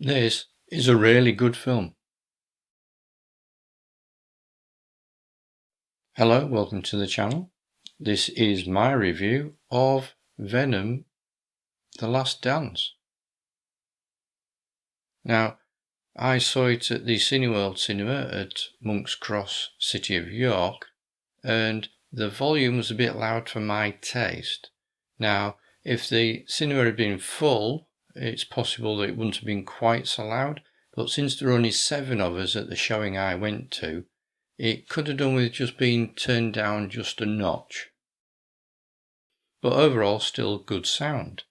This is a really good film. Hello, welcome to the channel. This is my review of Venom: The Last Dance. Now, I saw it at the Cineworld Cinema at Monk's Cross, City of York, and the volume was a bit loud for my taste. Now, if the cinema had been full, it's possible that it wouldn't have been quite so loud, but since there were only 7 of us at the showing I went to, it could have done with just being turned down just a notch. But overall, still good sound.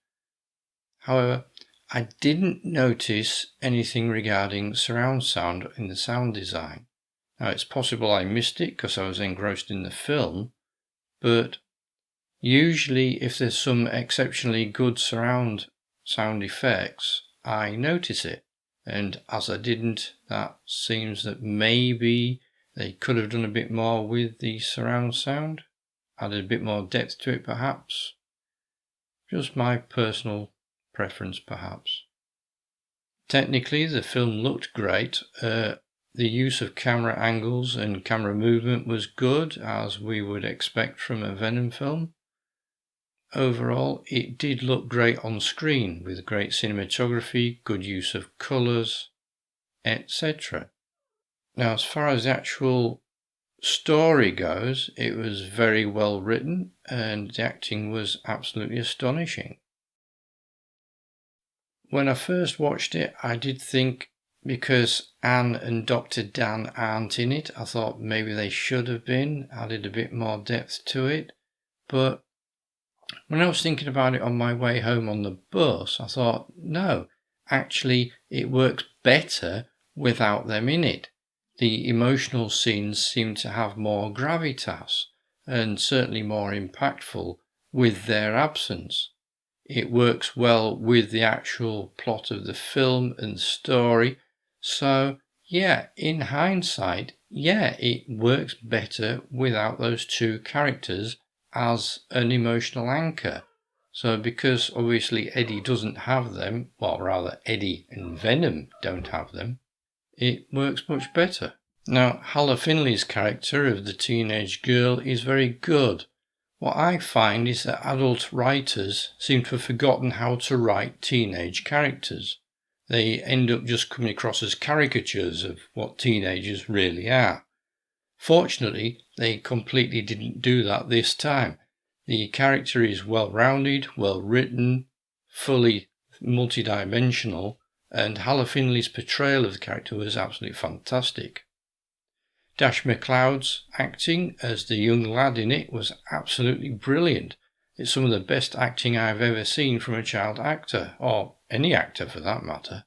However, I didn't notice anything regarding surround sound in the sound design. Now, it's possible I missed it because I was engrossed in the film, but usually if there's some exceptionally good surround sound effects, I notice it. And as I didn't, that seems that maybe they could have done a bit more with the surround sound, added a bit more depth to it perhaps. Just my personal preference perhaps. Technically the film looked great. The use of camera angles and camera movement was good, as we would expect from a Venom film. Overall, it did look great on screen with great cinematography, good use of colours, etc. Now, as far as the actual story goes, it was very well written and the acting was absolutely astonishing. When I first watched it, I did think, because Anne and Dr. Dan aren't in it, I thought maybe they should have been, added a bit more depth to it. But when I was thinking about it on my way home on the bus, I thought, no, actually it works better without them in it. The emotional scenes seem to have more gravitas and certainly more impactful with their absence. It works well with the actual plot of the film and story. So, yeah, in hindsight, yeah, it works better without those 2 characters as an emotional anchor. So because obviously Eddie doesn't have them, well, rather Eddie and Venom don't have them, it works much better. Now, Hala Finley's character of the teenage girl is very good. What I find is that adult writers seem to have forgotten how to write teenage characters. They end up just coming across as caricatures of what teenagers really are. Fortunately, they completely didn't do that this time. The character is well-rounded, well-written, fully multidimensional, and Hala Finley's portrayal of the character was absolutely fantastic. Dash McLeod's acting as the young lad in it was absolutely brilliant. It's some of the best acting I've ever seen from a child actor, or any actor for that matter.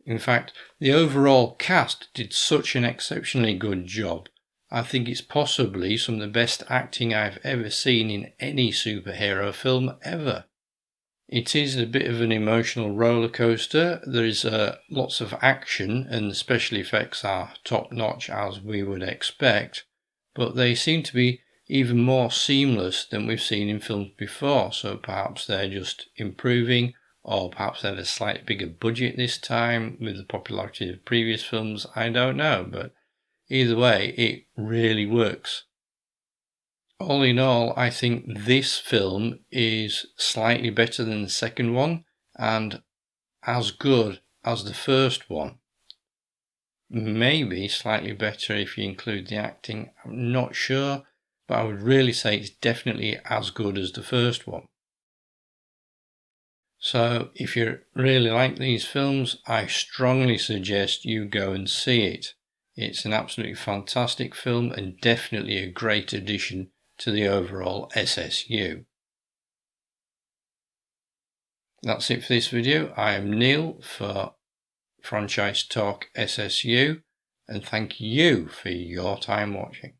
In fact, the overall cast did such an exceptionally good job. I think it's possibly some of the best acting I've ever seen in any superhero film ever. It is a bit of an emotional roller coaster. There is lots of action and the special effects are top notch as we would expect, but they seem to be even more seamless than we've seen in films before, so perhaps they're just improving, or perhaps they had a slightly bigger budget this time with the popularity of previous films. I don't know, but either way, it really works. All in all, I think this film is slightly better than the second one and as good as the first one. Maybe slightly better if you include the acting, I'm not sure, but I would really say it's definitely as good as the first one. So if you really like these films, I strongly suggest you go and see it. It's an absolutely fantastic film and definitely a great addition to the overall SSU. That's it for this video. I am Neil for Franchise Talk SSU, and thank you for your time watching.